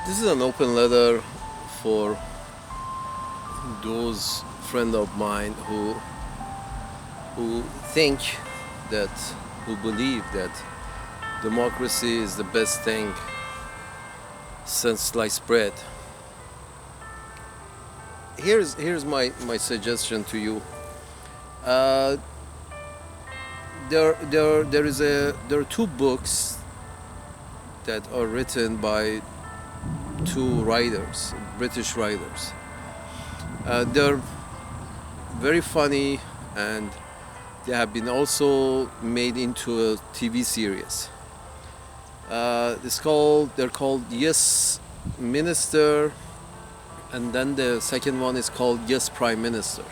This is an open letter for those friends of mine who think that, who believe that democracy is the best thing since sliced bread. Here's my suggestion to you. Uh, there are two books that are written by two writers, British writers. They're very funny, and they have been also made into a TV series. They're called Yes Minister, and then the second one is called Yes Prime Minister.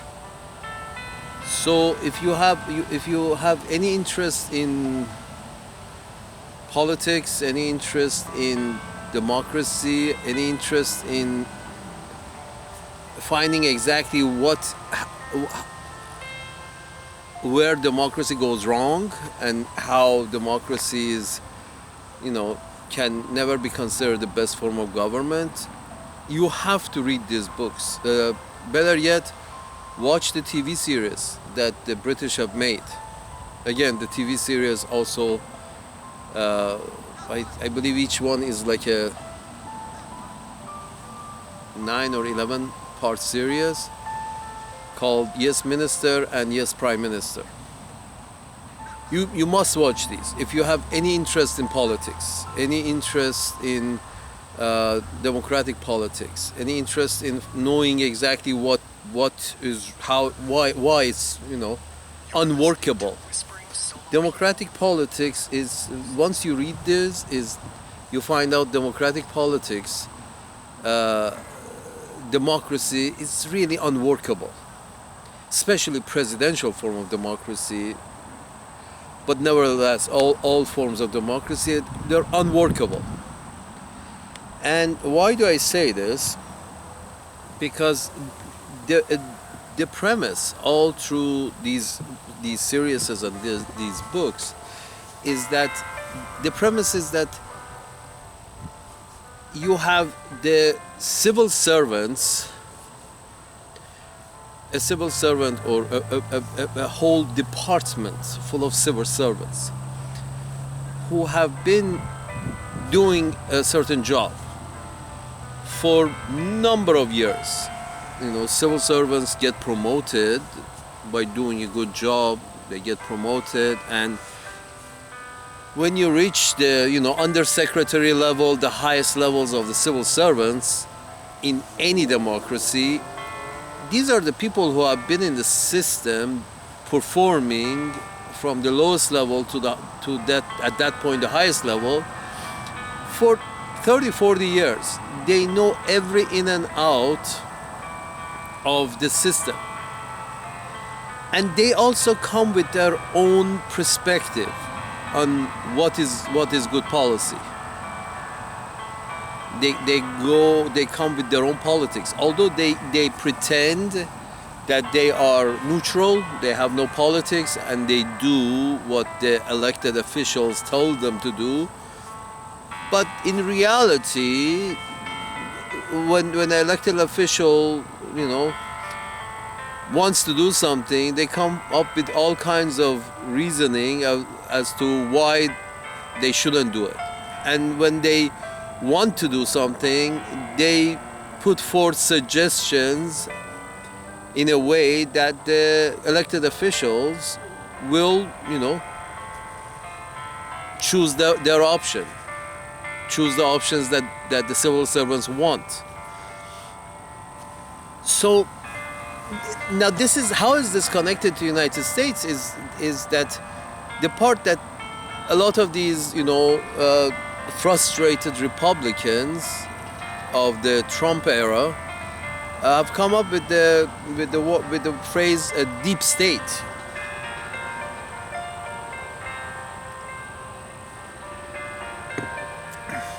So if you have any interest in politics, any interest in democracy, any interest in finding exactly where democracy goes wrong and how democracy is, can never be considered the best form of government, you have to read these books. Better yet, watch the TV series that the British have made. Again, the TV series also, I believe each one is like a 9 or 11 part series called Yes Minister and Yes Prime Minister. You must watch these if you have any interest in politics, any interest in democratic politics, any interest in knowing exactly why it's unworkable. Democratic politics is, once you read this, is you find out democratic politics, democracy is really unworkable, especially presidential form of democracy. But nevertheless, all forms of democracy, they're unworkable. And why do I say this? Because the premise all through these series and these books is that the premise is that you have the civil servants, a civil servant or a whole department full of civil servants who have been doing a certain job for number of years. Civil servants get promoted by doing a good job. They get promoted, and when you reach the undersecretary level, the highest levels of the civil servants in any democracy, these are the people who have been in the system performing from the lowest level to that at that point the highest level for 30-40 years. They know every in and out of the system, and they also come with their own perspective on what is good policy. They come with their own politics, although they pretend that they are neutral, they have no politics, and they do what the elected officials told them to do. But in reality, when an elected official wants to do something, they come up with all kinds of reasoning as to why they shouldn't do it. And when they want to do something, they put forth suggestions in a way that the elected officials will, choose their option, choose the options that the civil servants want. So now how is this connected to the United States is that the part that a lot of these frustrated Republicans of the Trump era have come up with the phrase a deep state.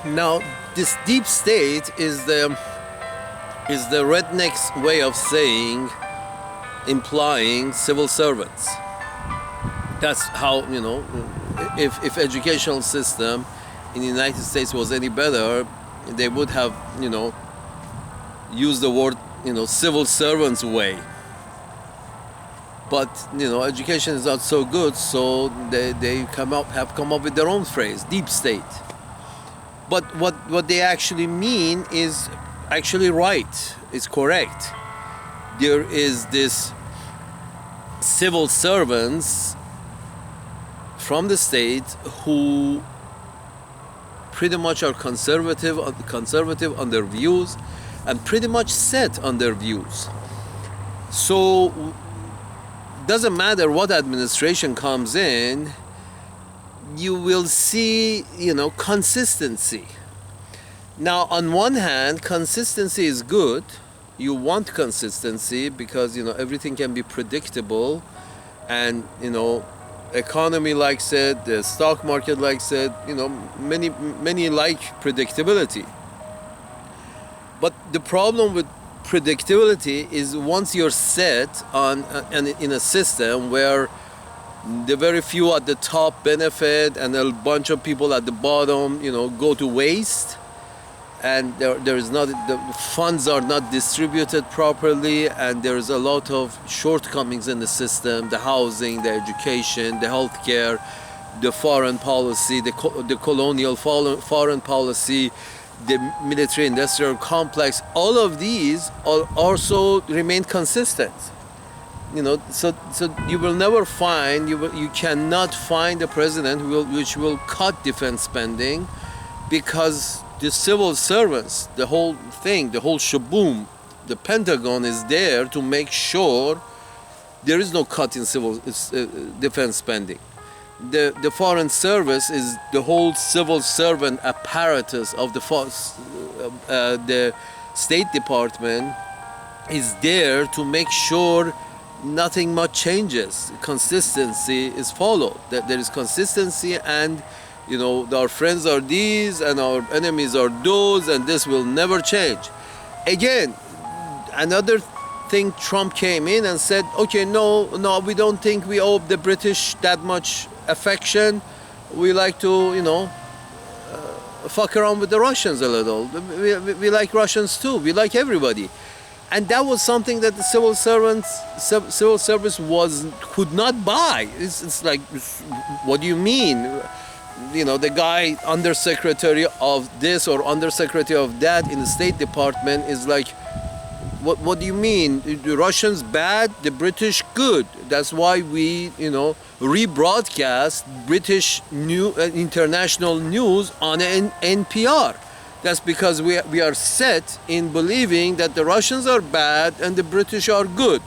Now this deep state is the redneck's way of saying, implying civil servants. That's how, if educational system in the United States was any better, they would have, used the word, civil servants way. But education is not so good, so they have come up with their own phrase, deep state. But what they actually mean is actually right, is correct. There is this civil servants from the state who pretty much are conservative on their views and pretty much set on their views. So doesn't matter what administration comes in, you will see, consistency. Now, on one hand, consistency is good. You want consistency because, everything can be predictable, and, economy likes it, the stock market likes it, many like predictability. But the problem with predictability is once you're set on in a system where the very few at the top benefit and a bunch of people at the bottom, go to waste, and there is not, the funds are not distributed properly, and there's a lot of shortcomings in the system, the housing, the education, the healthcare, the foreign policy, the colonial foreign policy, the military-industrial complex. All of these also remain consistent. So you will never find, you cannot find a president which will cut defense spending, because the civil servants, the whole thing, the whole shaboom, the Pentagon is there to make sure there is no cut in civil defense spending. The foreign service is the whole civil servant apparatus of the State Department is there to make sure nothing much changes. Consistency is followed. That there is consistency, and our friends are these and our enemies are those, and this will never change. Again, another thing, Trump came in and said, okay, no, we don't think we owe the British that much affection. We like to, fuck around with the Russians a little. We like Russians too. We like everybody. And that was something that the civil service could not buy. It's like, what do you mean? The guy undersecretary of this or undersecretary of that in the State Department is like, what do you mean? The Russians bad, the British good. That's why we, rebroadcast British international news on NPR. That's because we are set in believing that the Russians are bad and the British are good.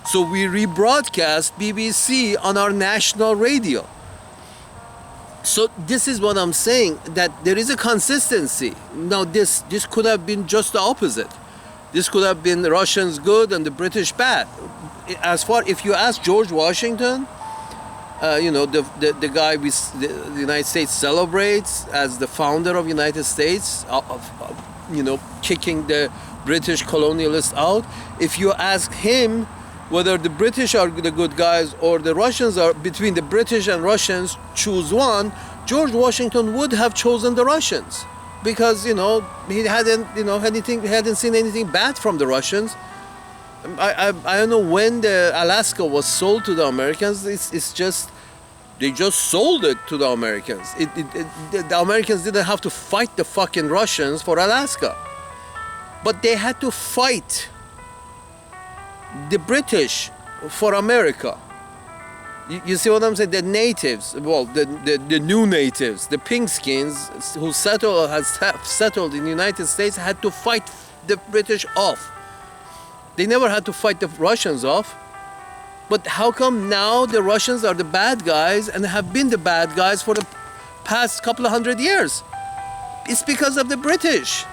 So we rebroadcast BBC on our national radio. So this is what I'm saying, that there is a consistency. Now this could have been just the opposite. This could have been the Russians good and the British bad. If you ask George Washington, the guy the United States celebrates as the founder of United States, kicking the British colonialists out. If you ask him whether the British are the good guys or the Russians are, between the British and Russians, choose one, George Washington would have chosen the Russians. Because, he hadn't seen anything bad from the Russians. I don't know when the Alaska was sold to the Americans. It's just, they just sold it to the Americans. The Americans didn't have to fight the fucking Russians for Alaska. But they had to fight the British for America. You see what I'm saying? The natives, the new natives, the pinkskins who have settled in the United States had to fight the British off. They never had to fight the Russians off. But how come now the Russians are the bad guys and have been the bad guys for the past couple of 100 years? It's because of the British.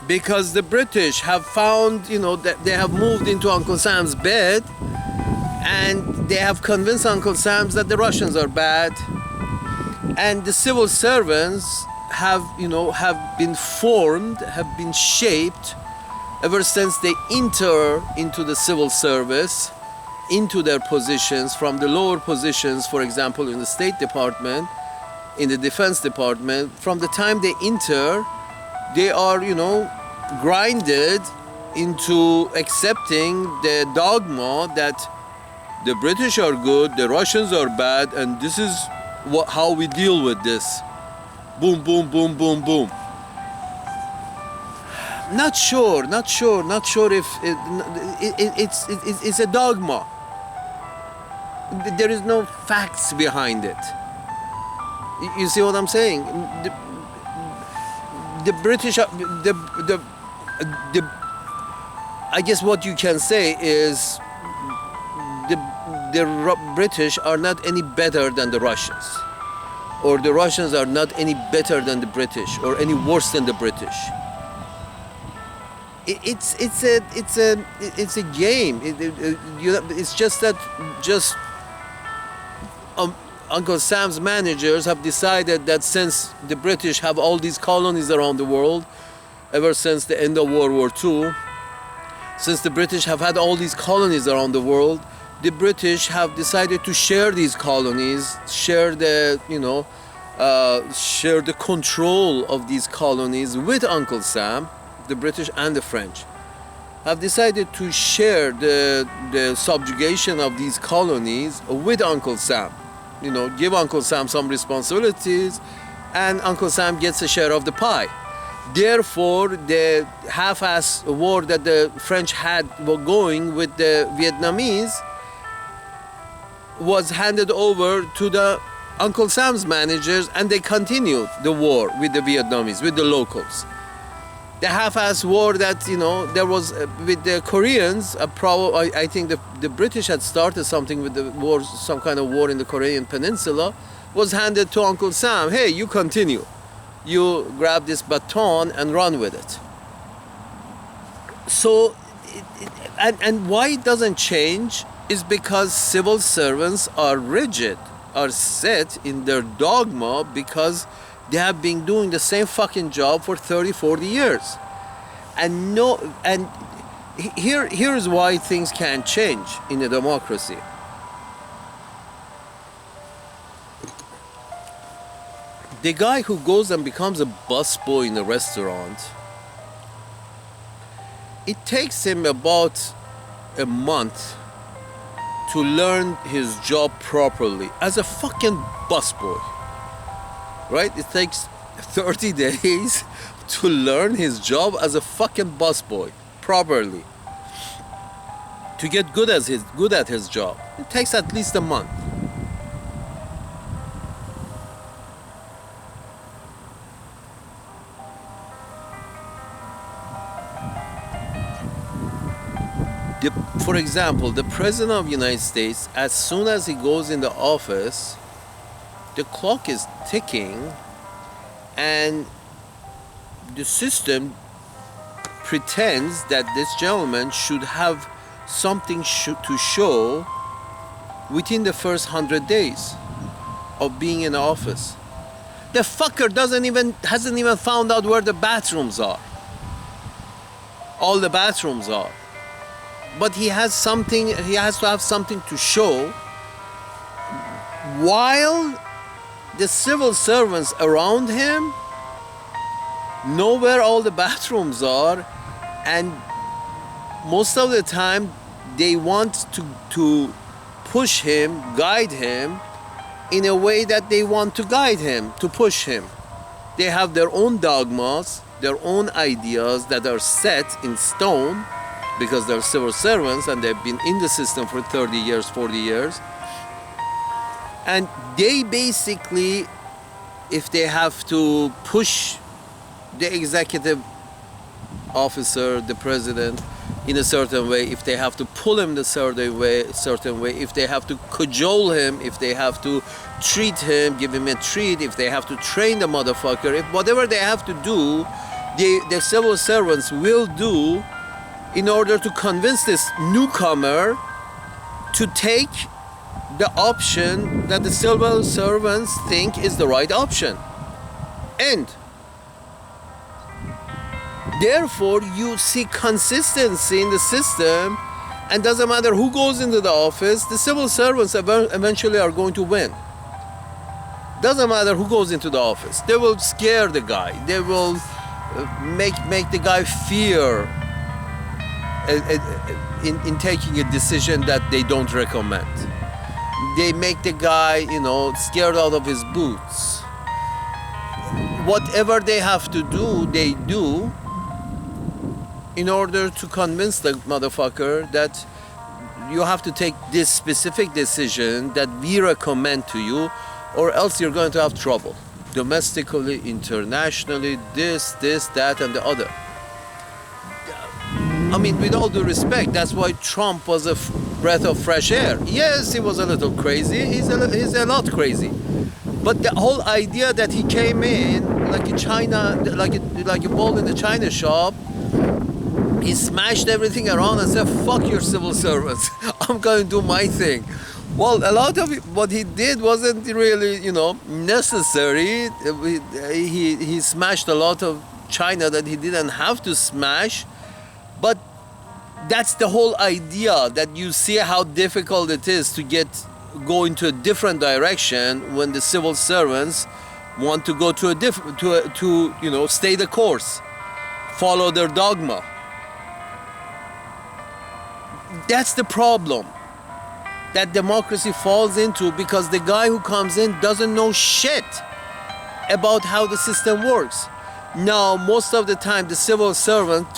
Because the British have found, that they have moved into Uncle Sam's bed, and they have convinced Uncle Sam's that the Russians are bad. And the civil servants have been formed, have been shaped ever since they enter into the civil service, into their positions, from the lower positions, for example, in the State Department, in the Defense Department. From the time they enter, they are, grinded into accepting the dogma that the British are good, the Russians are bad, and this is how we deal with this. Boom, boom, boom, boom, boom. Not sure if it's a dogma. There is no facts behind it. You see what I'm saying? The British, I guess what you can say is the British are not any better than the Russians, or the Russians are not any better than the British, or any worse than the British. It's a game. It's just that Uncle Sam's managers have decided that since the British have all these colonies around the world, ever since the end of World War II, since the British have had all these colonies around the world, the British have decided to share these colonies, share the control of these colonies with Uncle Sam. The British and the French have decided to share the subjugation of these colonies with Uncle Sam. Give Uncle Sam some responsibilities, and Uncle Sam gets a share of the pie. Therefore, the half-ass war that the French had going with the Vietnamese was handed over to the Uncle Sam's managers, and they continued the war with the Vietnamese, with the locals. The half-ass war that there was with the Koreans, I think the British had started something with the war, some kind of war in the Korean Peninsula, was handed to Uncle Sam. Hey, you continue. You grab this baton and run with it. So, and why it doesn't change is because civil servants are rigid, are set in their dogma, because they have been doing the same fucking job for 30, 40 years. And here's why things can change in a democracy. The guy who goes and becomes a busboy in a restaurant, it takes him about a month to learn his job properly as a fucking busboy. Right? It takes 30 days to learn his job as a fucking busboy properly. To get good at his job. It takes at least a month. For example, the President of the United States, as soon as he goes in the office, the clock is ticking, and the system pretends that this gentleman should have something to show within the first 100 days of being in office. The fucker hasn't even found out where the bathrooms are. All the bathrooms are. But he has to have something to show, while the civil servants around him know where all the bathrooms are, and most of the time they want to push him, guide him in a way that they want to guide him, to push him. They have their own dogmas, their own ideas that are set in stone, because they're civil servants and they've been in the system for 30 years, 40 years. And they basically, if they have to push the executive officer, the president, in a certain way, if they have to pull him the certain way, if they have to cajole him, if they have to treat him, give him a treat, if they have to train the motherfucker, if whatever they have to do, the civil servants will do in order to convince this newcomer to take the option that the civil servants think is the right option. And therefore, you see consistency in the system, and doesn't matter who goes into the office, the civil servants eventually are going to win. Doesn't matter who goes into the office. They will scare the guy. They will make the guy fear in taking a decision that they don't recommend. They make the guy, scared out of his boots. Whatever they have to do, they do in order to convince the motherfucker that you have to take this specific decision that we recommend to you, or else you're going to have trouble. Domestically, internationally, this, that, and the other. I mean, with all due respect, that's why Trump was a breath of fresh air. Yes, he was a little crazy. He's a lot crazy. But the whole idea that he came in like a ball in the china shop, he smashed everything around and said, "Fuck your civil servants. I'm going to do my thing." Well, a lot of what he did wasn't really, necessary. He smashed a lot of China that he didn't have to smash. But that's the whole idea, that you see how difficult it is to go into a different direction when the civil servants want to go to stay the course, follow their dogma. That's the problem that democracy falls into, because the guy who comes in doesn't know shit about how the system works. Now, most of the time, the civil servants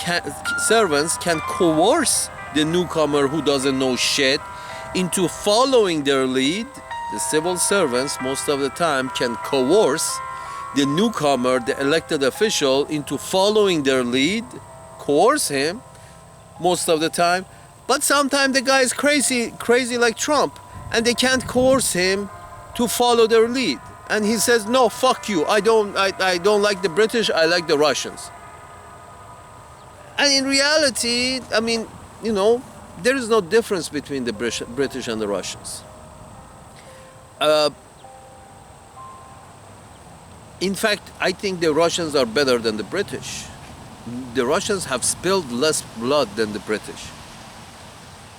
can coerce the newcomer who doesn't know shit into following their lead. The civil servants, most of the time, can coerce the newcomer, the elected official, into following their lead, coerce him, most of the time. But sometimes the guy is crazy like Trump, and they can't coerce him to follow their lead. And he says, "No, fuck you. I don't like the British. I like the Russians." And in reality, I mean, there is no difference between the British and the Russians. In fact, I think the Russians are better than the British. The Russians have spilled less blood than the British.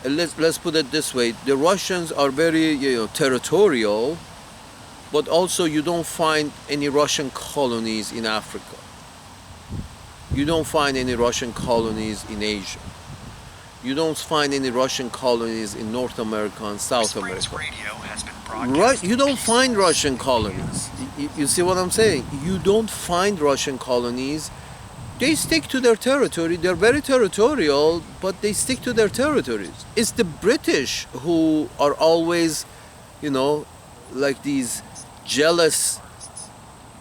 Let's put it this way: the Russians are very, territorial. But also, you don't find any Russian colonies in Africa. You don't find any Russian colonies in Asia. You don't find any Russian colonies in North America and South America. Right? You don't find Russian colonies. You see what I'm saying? You don't find Russian colonies. They stick to their territory. They're very territorial, but they stick to their territories. It's the British who are always, like these jealous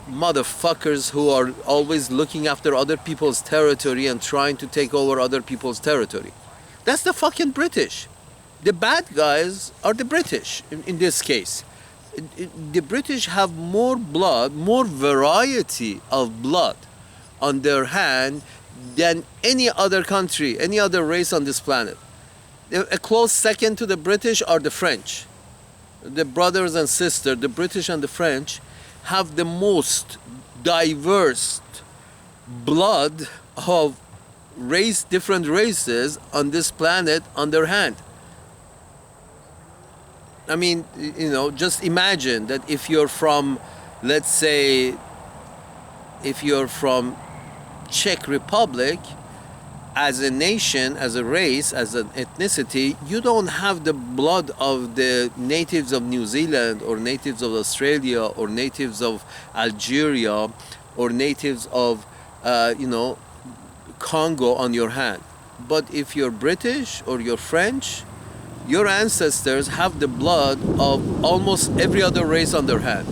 motherfuckers who are always looking after other people's territory and trying to take over other people's territory. That's the fucking British. The bad guys are the British in this case. The British have more blood, more variety of blood on their hand than any other country, any other race on this planet. A close second to the British are the French. The brothers and sisters, the British and the French, have the most diverse blood of different races on this planet on their hand. I mean, just imagine that if you're from, let's say, if you're from Czech Republic, as a nation, as a race, as an ethnicity, you don't have the blood of the natives of New Zealand or natives of Australia or natives of Algeria or natives of, Congo on your hand. But if you're British or you're French, your ancestors have the blood of almost every other race on their hand,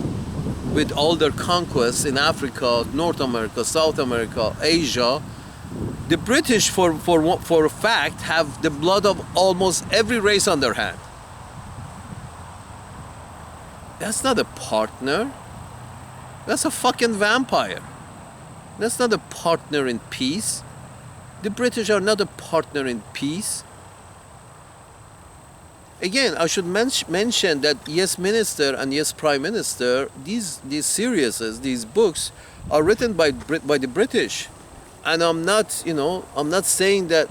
with all their conquests in Africa, North America, South America, Asia. The British, for a fact, have the blood of almost every race on their hand. That's not a partner. That's a fucking vampire. That's not a partner in peace. The British are not a partner in peace. Again, I should mention that Yes Minister and Yes Prime Minister, these series, these books, are written by the British. And I'm not saying that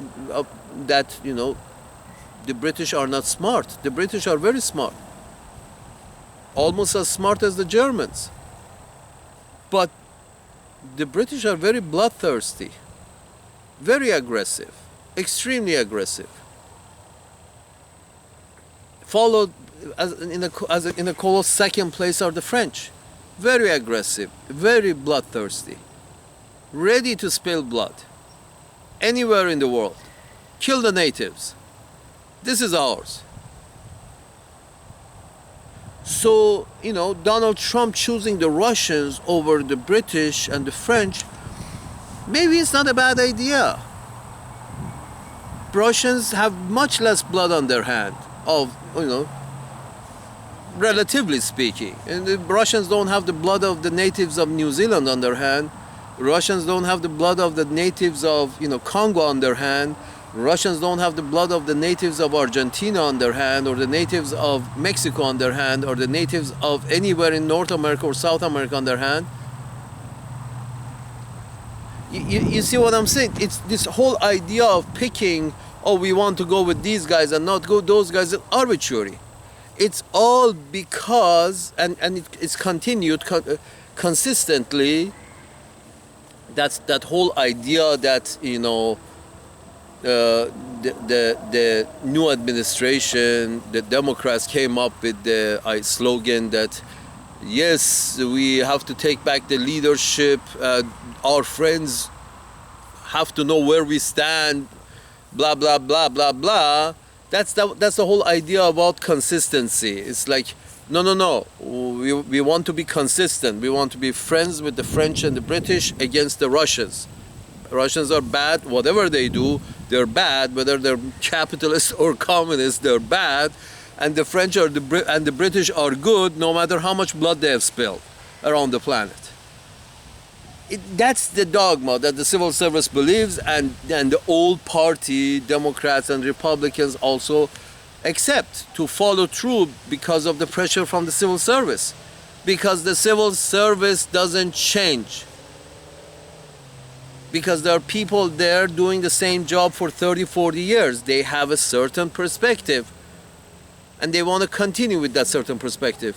the British are not smart. The British are very smart, almost as smart as the Germans. But The British are very bloodthirsty, very aggressive, extremely aggressive. Followed in a close second place are the French, very aggressive, very bloodthirsty, ready to spill blood anywhere in the world, kill the natives. This is ours. So, Donald Trump choosing the Russians over the British and the French, maybe it's not a bad idea. Russians have much less blood on their hand, relatively speaking. And the Russians don't have the blood of the natives of New Zealand on their hand. Russians don't have the blood of the natives of, Congo on their hand. Russians don't have the blood of the natives of Argentina on their hand, or the natives of Mexico on their hand, or the natives of anywhere in North America or South America on their hand. You see what I'm saying? It's this whole idea of picking, we want to go with these guys and not go those guys, is arbitrary. It's all because, and it's continued consistently, that's that whole idea that, the new administration, the Democrats came up with the slogan that, yes, we have to take back the leadership, our friends have to know where we stand, blah, blah, blah, blah, blah. That's the whole idea about consistency. It's like, no. We want to be consistent. We want to be friends with the French and the British against the Russians. Russians are bad. Whatever they do, they're bad. Whether they're capitalists or communists, they're bad. And the French and the British are good, no matter how much blood they have spilled around the planet. That's the dogma that the civil service believes, and the old party, Democrats and Republicans, also accept to follow through because of the pressure from the civil service. Because the civil service doesn't change. Because there are people there doing the same job for 30, 40 years. They have a certain perspective, and they want to continue with that certain perspective.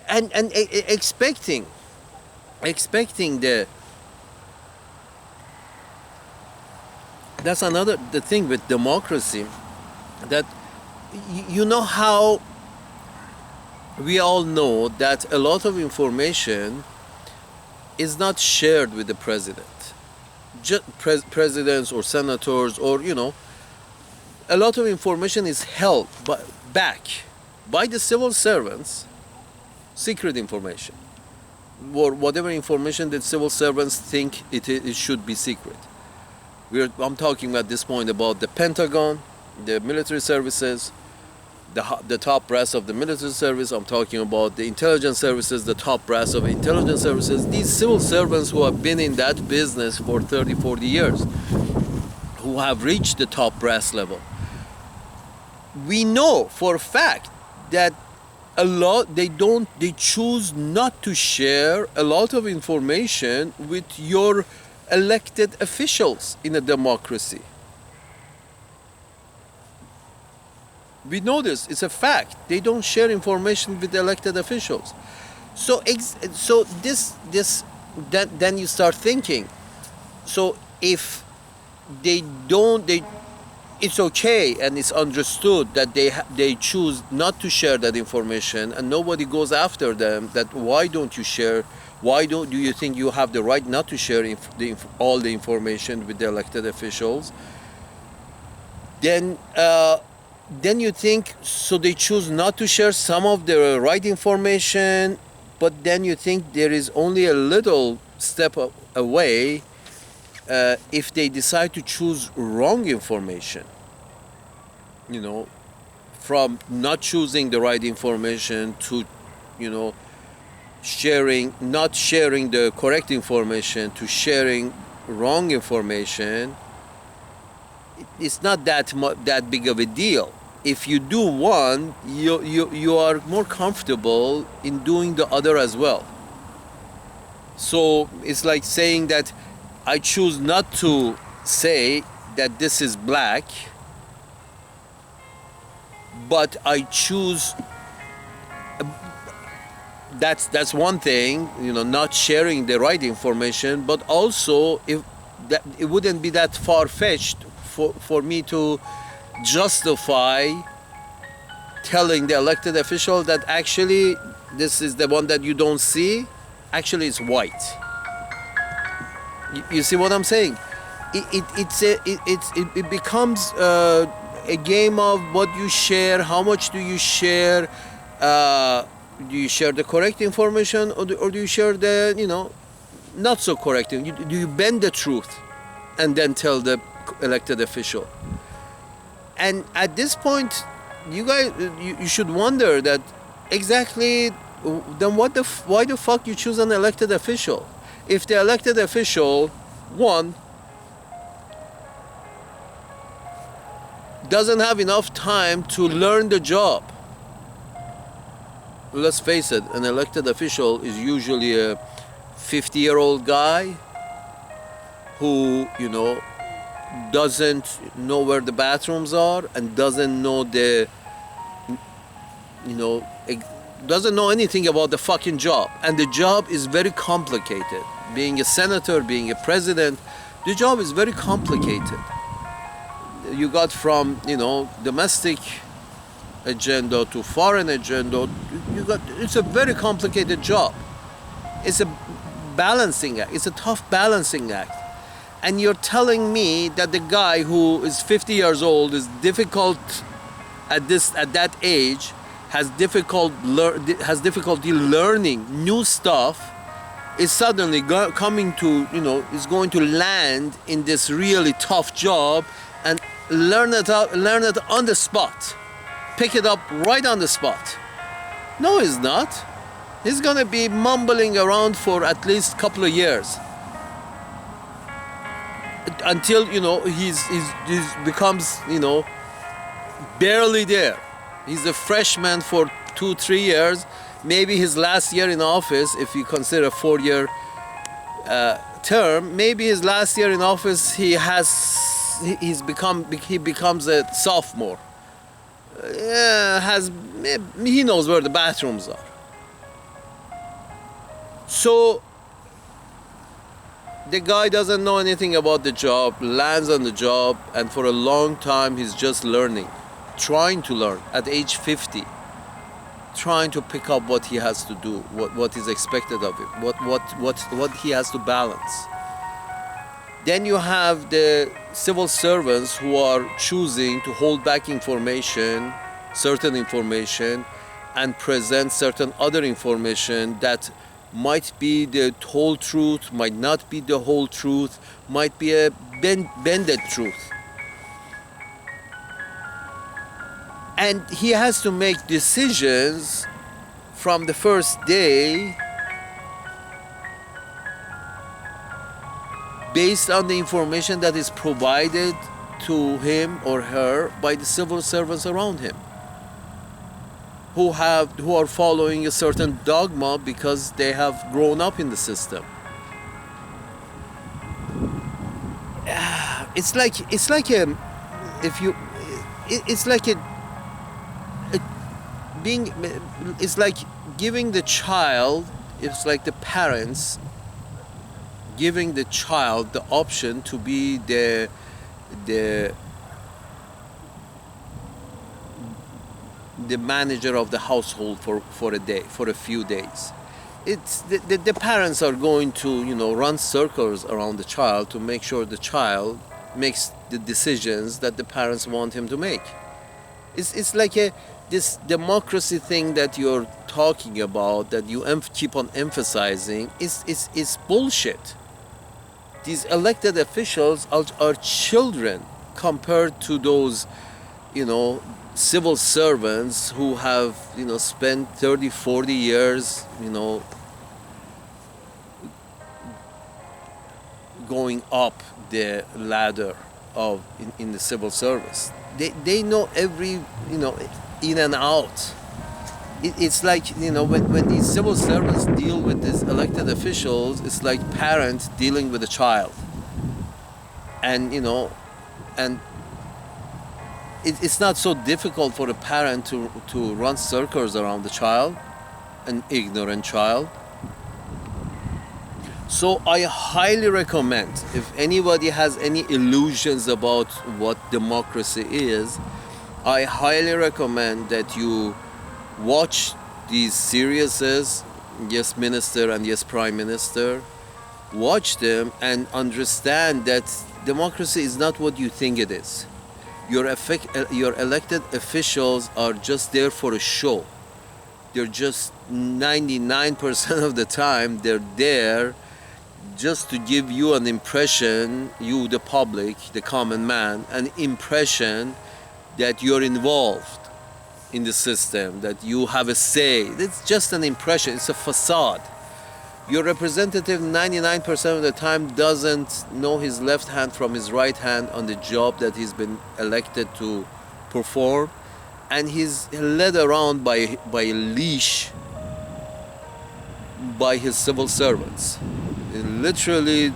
And expecting the... That's the thing with democracy, that how we all know that a lot of information is not shared with the president. Presidents or senators, or, a lot of information is held back by the civil servants, secret information, or whatever information that civil servants think it should be secret. I'm talking at this point about the Pentagon, the military services, the top brass of the military service. I'm talking about the intelligence services, the top brass of intelligence services. These civil servants who have been in that business for 30, 40 years, who have reached the top brass level. We know for a fact that they choose not to share a lot of information with your elected officials in a democracy. We know this. It's a fact. They don't share information with elected officials. So then you start thinking. So if it's okay and it's understood that they choose not to share that information, and nobody goes after them. That why don't you share? Why do you think you have the right not to share all the information with the elected officials? Then you think, so they choose not to share some of the right information, but then you think there is only a little step away if they decide to choose wrong information. From not choosing the right information to, not sharing the correct information to sharing wrong information. It's not that big of a deal. If you do one, you are more comfortable in doing the other as well. So it's like saying that I choose not to say that this is black, but I choose that's one thing, not sharing the right information. But also, if that it wouldn't be that far-fetched for me to justify telling the elected official that actually this is the one that you don't see, actually it's white. You see what I'm saying? It becomes a game of what you share, how much do you share. Do you share the correct information, or do you share the not so correct? Do you bend the truth and then tell the elected official? And at this point, you guys, you should wonder that exactly. Then why the fuck you choose an elected official? If the elected official, one, doesn't have enough time to learn the job. Let's face it, an elected official is usually a 50-year-old guy who, doesn't know where the bathrooms are and doesn't know doesn't know anything about the fucking job. And the job is very complicated. Being a senator, being a president, the job is very complicated. You got from, domestic agenda to foreign agenda. It's a very complicated job. It's a balancing act. It's a tough balancing act. And you're telling me that the guy who is 50 years old is difficult at that age, has difficulty learning new stuff, is suddenly coming to, is going to land in this really tough job and learn it on the spot. Pick it up right on the spot. No, he's not. He's gonna be mumbling around for at least a couple of years until he's becomes barely there. He's a freshman for 2-3 years. Maybe his last year in office, if you consider a 4-year term, maybe his last year in office he becomes a sophomore. He knows where the bathrooms are. So the guy doesn't know anything about the job, lands on the job, and for a long time he's just learning, trying to learn at age 50, trying to pick up what he has to do, what is expected of him, what he has to balance. Then you have the civil servants who are choosing to hold back information, certain information, and present certain other information that might be the whole truth, might not be the whole truth, might be a bended truth. And he has to make decisions from the first day based on the information that is provided to him or her by the civil servants around him, who are following a certain dogma because they have grown up in the system. It's like giving the child, it's like the parents giving the child the option to be the manager of the household for a day, for a few days. It's the parents are going to run circles around the child to make sure the child makes the decisions that the parents want him to make. It's like this democracy thing that you're talking about, that you keep on emphasizing, is bullshit. These elected officials are children compared to those civil servants who have spent 30-40 years going up the ladder in the civil service. They know every in and out. It's like when these civil servants deal with these elected officials, it's like parents dealing with a child. And and it's not so difficult for a parent to run circles around the child. an ignorant child. So I highly recommend, if anybody has any illusions about what democracy is, I highly recommend that you watch these series, Yes Minister and Yes Prime Minister. Watch them and understand that democracy is not what you think it is. Your elected officials are just there for a show. They're just 99% of the time, they're there just to give you an impression, you the public, the common man, an impression that you're involved in the system, that you have a say. It's just an impression, it's a facade. Your representative 99% of the time doesn't know his left hand from his right hand on the job that he's been elected to perform, and he's led around by a leash by his civil servants. Literally,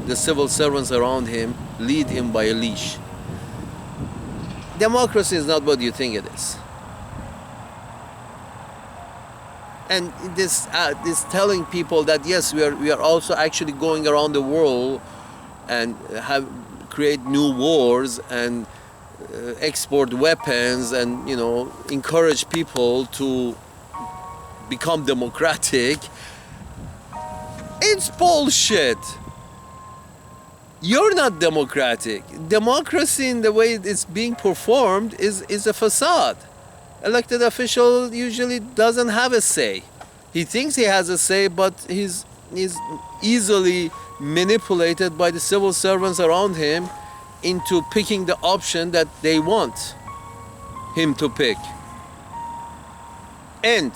the civil servants around him lead him by a leash. Democracy is not what you think it is. And this telling people that yes, we are also actually going around the world and create new wars and export weapons and encourage people to become democratic. It's bullshit. You're not democratic. Democracy in the way it's being performed is a facade. Elected official usually doesn't have a say. He thinks he has a say, but he's easily manipulated by the civil servants around him into picking the option that they want him to pick. End.